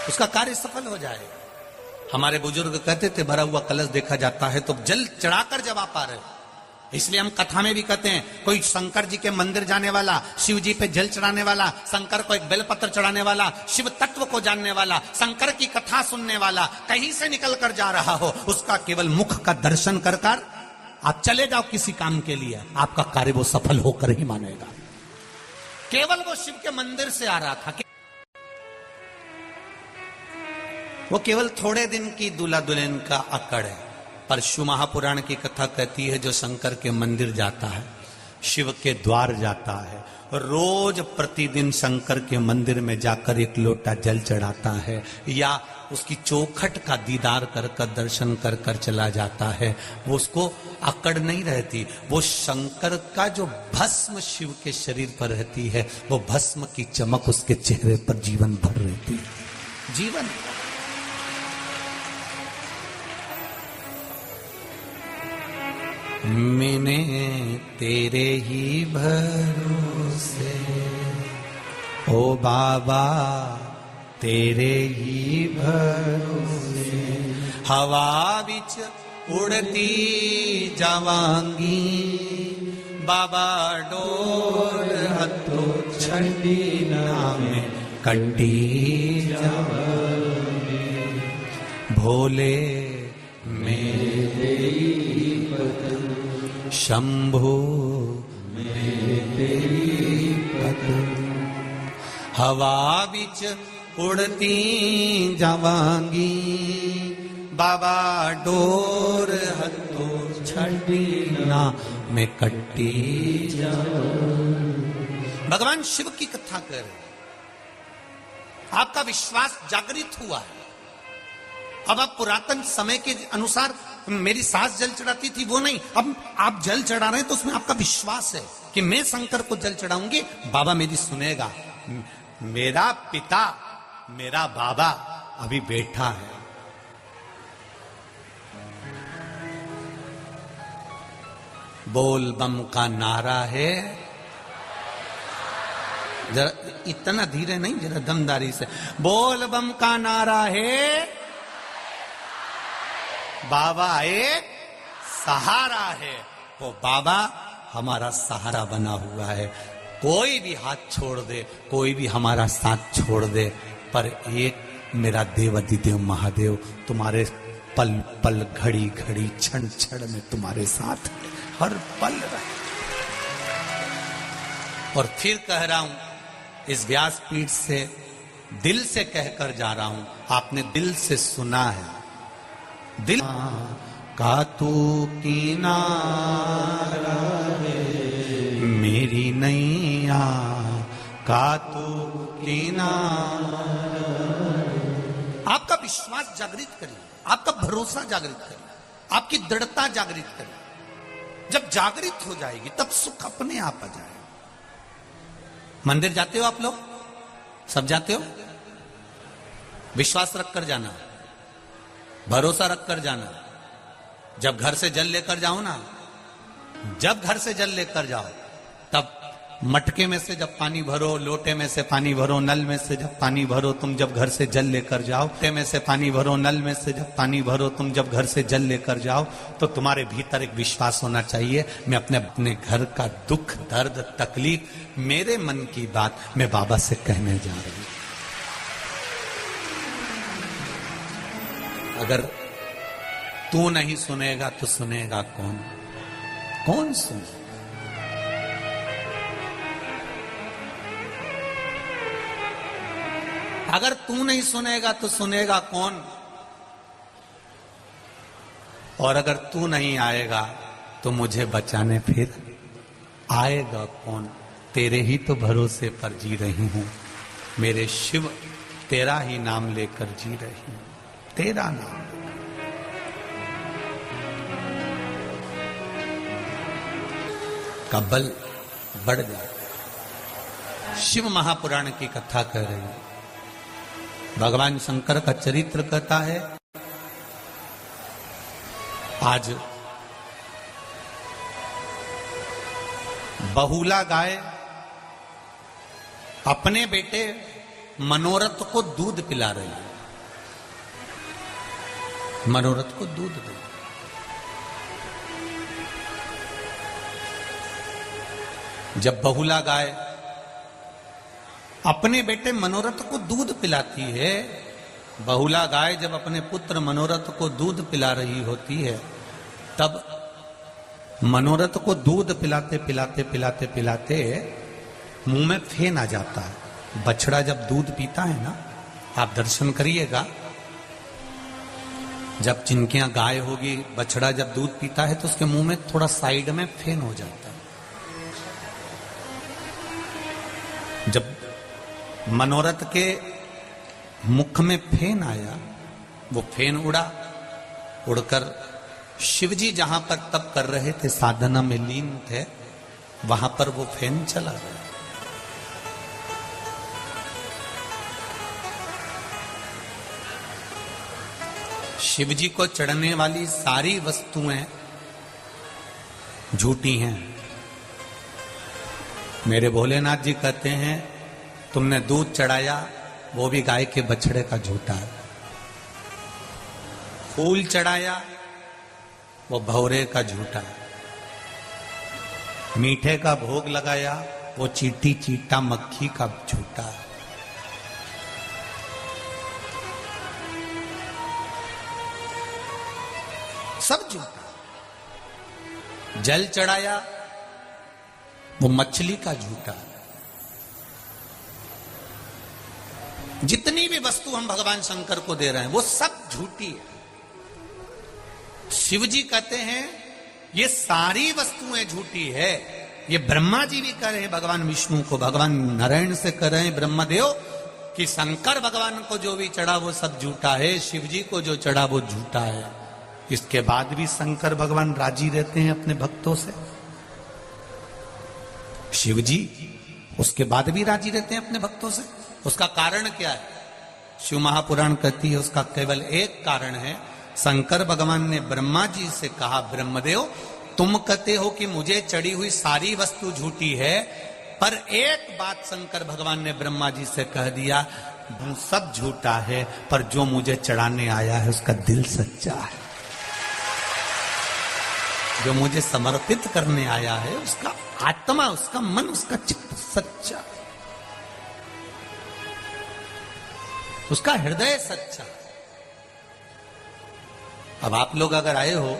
उसका कार्य सफल हो जाएगा। हमारे बुजुर्ग कहते थे भरा हुआ कलश देखा जाता है तो जल चढ़ाकर जब आप आ रहे, इसलिए हम कथा में भी कहते हैं कोई शंकर जी के मंदिर जाने वाला, शिव जी पे जल चढ़ाने वाला, शंकर को एक बेलपत्र चढ़ाने वाला, शिव तत्व को जानने वाला, शंकर की कथा सुनने वाला कहीं से निकल कर जा रहा हो, उसका केवल मुख का दर्शन कर कर आप चले जाओ किसी काम के लिए, आपका कार्य वो सफल होकर ही मानेगा। केवल वो शिव के मंदिर से आ रहा था, वो केवल थोड़े दिन की दूल्हा दुल्हन का अकड़ है। पर शिव महापुराण की कथा कहती है जो शंकर के मंदिर जाता है, शिव के द्वार जाता है, रोज प्रतिदिन शंकर के मंदिर में जाकर एक लोटा जल चढ़ाता है या उसकी चौखट का दीदार कर कर दर्शन कर कर चला जाता है, वो उसको अकड़ नहीं रहती। वो शंकर का जो भस्म शिव के शरीर पर रहती है, वो भस्म की चमक उसके चेहरे पर जीवन भर रहती है। जीवन मैंने तेरे ही भरोसे ओ बाबा तेरे ही भरोसे हवा बिच उड़ती जावांगी बाबा डोर हथो छड़ी नामे कंडी जावांगी भोले मेरे शंभो मेरी पतंग हवा बिच उड़ती जावांगी बाबा डोर हथो छड़ी ना मैं कट्टी जाऊं। भगवान शिव की कथा कर रहे, आपका विश्वास जागृत हुआ है। अब आप पुरातन समय के अनुसार मेरी सास जल चढ़ाती थी वो नहीं, अब आप जल चढ़ा रहे हैं तो उसमें आपका विश्वास है कि मैं शंकर को जल चढ़ाऊंगी, बाबा मेरी सुनेगा। मेरा पिता मेरा बाबा अभी बैठा है, बोल बम का नारा है। जरा इतना धीरे नहीं, जरा दमदारी से, बोल बम का नारा है, बाबा एक सहारा है। वो बाबा हमारा सहारा बना हुआ है। कोई भी हाथ छोड़ दे, कोई भी हमारा साथ छोड़ दे, पर एक मेरा देवाधिदेव महादेव तुम्हारे पल पल घड़ी घड़ी क्षण क्षण में तुम्हारे साथ हर पल रहे। और फिर कह रहा हूं इस व्यासपीठ से, दिल से कहकर जा रहा हूं, आपने दिल से सुना है। दिल का तू किनारा मेरी नैया का तू किनारा। आपका विश्वास जागृत करिए, आपका भरोसा जागृत करिए, आपकी दृढ़ता जागृत करिए। जब जागृत हो जाएगी तब सुख अपने आप आ जाएगा। मंदिर जाते हो आप लोग, सब जाते हो, विश्वास रखकर जाना, भरोसा रखकर जाना। जब घर से जल लेकर जाओ ना, जब घर से जल लेकर जाओ तब मटके में से जब पानी भरो, लोटे में से पानी भरो, नल में से जब पानी भरो, तुम जब घर से जल लेकर जाओ, लोटे में से पानी भरो, नल में से जब पानी भरो, तुम जब घर से जल लेकर जाओ, तो तुम्हारे भीतर एक विश्वास होना चाहिए, मैं अपने घर का दुख दर्द तकलीफ, मेरे मन की बात मैं बाबा से कहने जा रही हूं। अगर तू नहीं सुनेगा तो सुनेगा कौन? कौन सुने? अगर तू नहीं सुनेगा तो सुनेगा कौन? और अगर तू नहीं आएगा तो मुझे बचाने फिर आएगा कौन? तेरे ही तो भरोसे पर जी रही हूं मेरे शिव, तेरा ही नाम लेकर जी रही हूं, तेरा नाम। का बल बढ़ जाए। शिव महापुराण की कथा कह रही है, भगवान शंकर का चरित्र कहता है। आज बहुला गाय अपने बेटे मनोरथ को दूध पिला रही है। मनोरथ को दूध दे। जब बहुला गाय अपने बेटे मनोरथ को दूध पिलाती है, बहुला गाय जब अपने पुत्र मनोरथ को दूध पिला रही होती है, तब मनोरथ को दूध पिलाते पिलाते पिलाते पिलाते मुंह में फेन आ जाता है। बछड़ा जब दूध पीता है ना, आप दर्शन करिएगा, जब चिंकियां गाय होगी, बछड़ा जब दूध पीता है तो उसके मुंह में थोड़ा साइड में फेन हो जाता है। जब मनोरथ के मुख में फेन आया, वो फेन उड़ा, उड़कर शिवजी जहां पर तप कर रहे थे, साधना में लीन थे, वहां पर वो फेन चला गया। शिवजी को चढ़ने वाली सारी वस्तुएं झूठी हैं। मेरे भोलेनाथ जी कहते हैं, तुमने दूध चढ़ाया, वो भी गाय के बछड़े का झूठा है। फूल चढ़ाया, वो भौरे का झूठा है। मीठे का भोग लगाया, वो चीटी चीटा मक्खी का झूठा है। सब झूठा। जल चढ़ाया, वो मछली का झूठा है। जितनी भी वस्तु हम भगवान शंकर को दे रहे हैं, वो सब झूठी है। शिव जी कहते हैं ये सारी वस्तुएं झूठी है। ये ब्रह्मा जी भी कह रहे हैं भगवान विष्णु को, भगवान नारायण से कह रहे हैं ब्रह्मदेव कि शंकर भगवान को जो भी चढ़ा वो सब झूठा है, शिव जी को जो चढ़ा वो झूठा है। इसके बाद भी शंकर भगवान राजी रहते हैं अपने भक्तों से। शिव जी उसके बाद भी राजी रहते हैं अपने भक्तों से। उसका कारण क्या है? शिव महापुराण कहती है उसका केवल एक कारण है। शंकर भगवान ने ब्रह्मा जी से कहा, ब्रह्मदेव तुम कहते हो कि मुझे चढ़ी हुई सारी वस्तु झूठी है, पर एक बात शंकर भगवान ने ब्रह्मा जी से कह दिया, सब झूठा है, पर जो मुझे चढ़ाने आया है उसका दिल सच्चा है। जो मुझे समर्पित करने आया है उसका आत्मा, उसका मन, उसका चित्त सच्चा, उसका हृदय सच्चा। अब आप लोग अगर आए हो,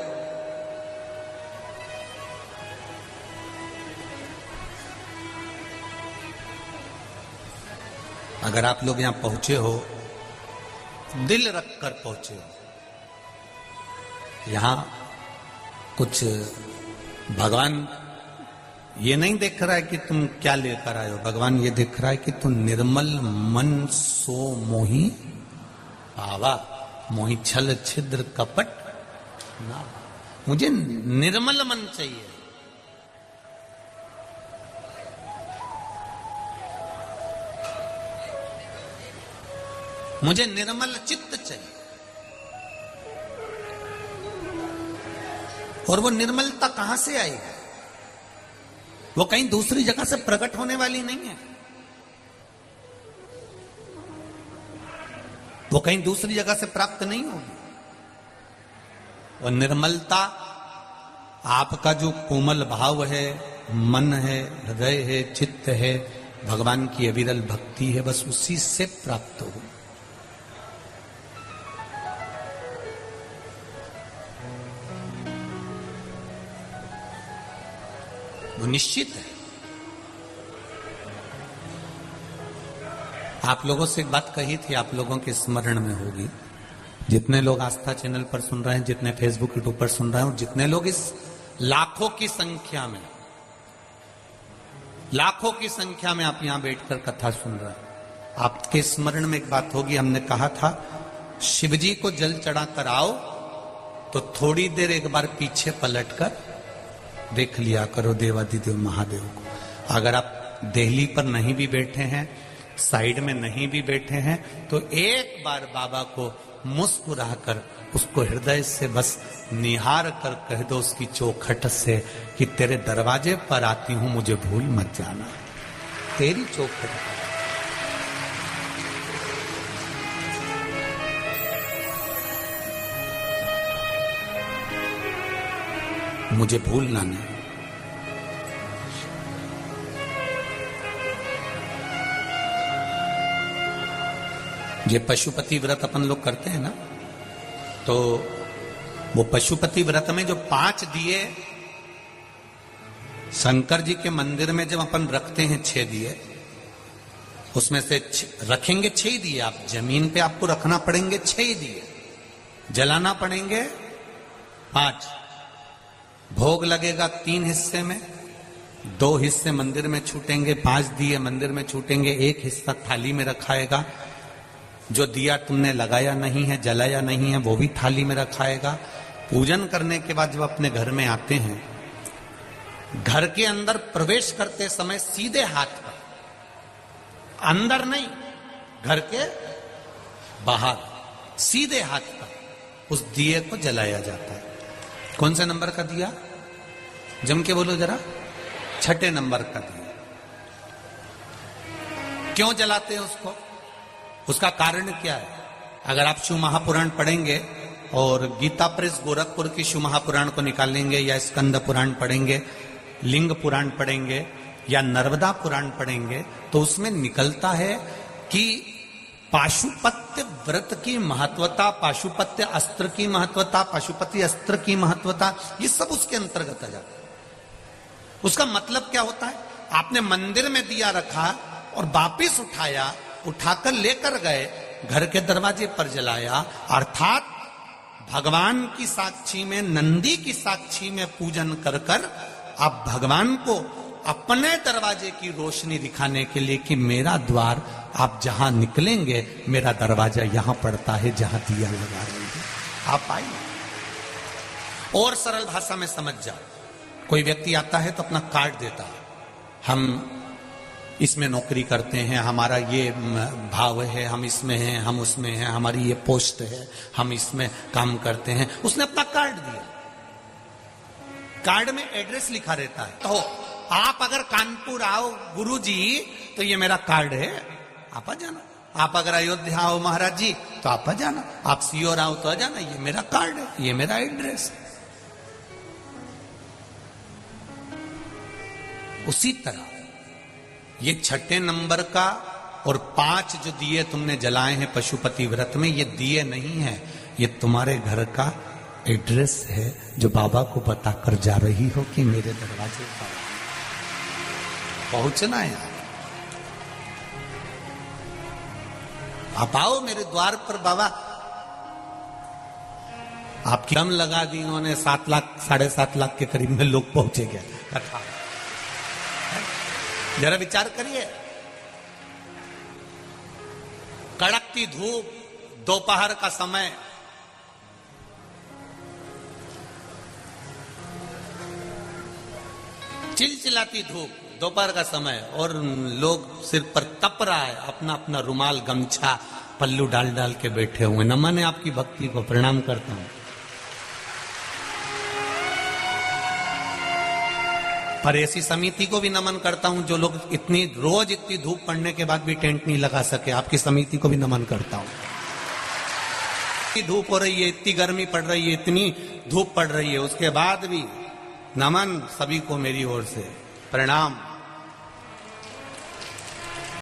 अगर आप लोग यहां पहुंचे हो, दिल रखकर पहुंचे हो, यहां कुछ भगवान ये नहीं देख रहा है कि तुम क्या लेकर आए हो, भगवान ये देख रहा है कि तुम निर्मल मन सो मोही आवा, मोही छल छिद्र कपट ना। मुझे निर्मल मन चाहिए, मुझे निर्मल चित्त चाहिए। और वो निर्मलता कहां से आई है? वो कहीं दूसरी जगह से प्रकट होने वाली नहीं है। वो कहीं दूसरी जगह से प्राप्त नहीं होगी। वो निर्मलता आपका जो कोमल भाव है, मन है, हृदय है, चित्त है, भगवान की अविरल भक्ति है, बस उसी से प्राप्त होगी। वो निश्चित है। आप लोगों से एक बात कही थी, आप लोगों के स्मरण में होगी, जितने लोग आस्था चैनल पर सुन रहे हैं, जितने फेसबुक यूट्यूब पर सुन रहे हैं, और जितने लोग इस लाखों की संख्या में आप यहां बैठकर कथा सुन रहे हैं, आपके स्मरण में एक बात होगी। हमने कहा था शिवजी को जल चढ़ाकर आओ तो थोड़ी देर एक बार पीछे पलटकर देख लिया करो देवादिदेव महादेव को। अगर आप दिल्ली पर नहीं भी बैठे हैं, साइड में नहीं भी बैठे हैं, तो एक बार बाबा को मुस्कुराकर उसको हृदय से बस निहार कर कह दो उसकी चौखट से कि तेरे दरवाजे पर आती हूं, मुझे भूल मत जाना, तेरी चौखट पर। मुझे भूलना नहीं। ये पशुपति व्रत अपन लोग करते हैं ना, तो वो पशुपति व्रत में जो 5 दिए शंकर जी के मंदिर में जब अपन रखते हैं 6 दिए, उसमें से रखेंगे 6 दिए। आप जमीन पे आपको रखना पड़ेंगे 6 दिए, जलाना पड़ेंगे 5, भोग लगेगा 3 हिस्से में, 2 हिस्से मंदिर में छूटेंगे, 5 दिए मंदिर में छूटेंगे, 1 हिस्सा थाली में रखाएगा। जो दिया तुमने लगाया नहीं है, जलाया नहीं है, वो भी थाली में रखाएगा। पूजन करने के बाद जब अपने घर में आते हैं, घर के अंदर प्रवेश करते समय सीधे हाथ पर, अंदर नहीं, घर के बाहर सीधे हाथ पर उस दिए को जलाया जाता है। कौन से नंबर का दिया? जम के बोलो जरा। 6ठे नंबर का दिया। क्यों जलाते हैं उसको? उसका कारण क्या है? अगर आप शिव महापुराण पढ़ेंगे और गीता प्रेस गोरखपुर की शिव महापुराण को निकालेंगे, या स्कंद पुराण पढ़ेंगे, लिंग पुराण पढ़ेंगे, या नर्मदा पुराण पढ़ेंगे, तो उसमें निकलता है कि पाशुपत्य व्रत की महत्वता, पाशुपत्य अस्त्र की महत्वता, पाशुपति अस्त्र की महत्वता, ये सब उसके अंतर्गत आ जाता है। उसका मतलब क्या होता है? आपने मंदिर में दिया रखा और वापिस उठाया, उठाकर लेकर गए, घर के दरवाजे पर जलाया, अर्थात भगवान की साक्षी में, नंदी की साक्षी में पूजन कर कर आप भगवान को अपने दरवाजे की रोशनी दिखाने के लिए कि मेरा द्वार, आप जहां निकलेंगे मेरा दरवाजा यहां पड़ता है जहां दिया लगा रहे हैं, आप आइए। और सरल भाषा में समझ जाओ। कोई व्यक्ति आता है तो अपना कार्ड देता है, हम इसमें नौकरी करते हैं, हमारा ये भाव है, हम इसमें हैं, हम उसमें हैं, हमारी ये पोस्ट है, हम इसमें काम करते हैं। उसने अपना कार्ड दिया, कार्ड में एड्रेस लिखा रहता है। तो आप अगर कानपुर आओ गुरुजी तो ये मेरा कार्ड है, आप आ जाना। आप अगर अयोध्या आओ महाराज जी तो आप आ जाना। आप सीओर आओ तो आ जाना, ये मेरा कार्ड है, ये मेरा एड्रेस है। उसी तरह ये 6ठे नंबर का और 5 जो दिए तुमने जलाए हैं पशुपति व्रत में, ये दिए नहीं है, ये तुम्हारे घर का एड्रेस है जो बाबा को बताकर जा रही हो कि मेरे दरवाजे पर पहुंचना है। आप आओ मेरे द्वार पर बाबा। आपकी दम लगा दी उन्होंने, 7 लाख 7.5 लाख के करीब में लोग पहुंचे गए कथा। जरा विचार करिए, कड़कती धूप, दोपहर का समय, चिलचिलाती धूप, दोपहर का समय, और लोग सिर पर तप रहा है, अपना अपना रुमाल गमछा पल्लू डाल डाल के बैठे हुए। नमन है आपकी भक्ति को, प्रणाम करता हूं। पर ऐसी समिति को भी नमन करता हूं जो लोग रोज इतनी धूप पड़ने के बाद भी टेंट नहीं लगा सके। आपकी समिति को भी नमन करता हूं। इतनी धूप हो रही है, इतनी गर्मी पड़ रही है, इतनी धूप पड़ रही है, उसके बाद भी नमन सभी को मेरी ओर से, प्रणाम।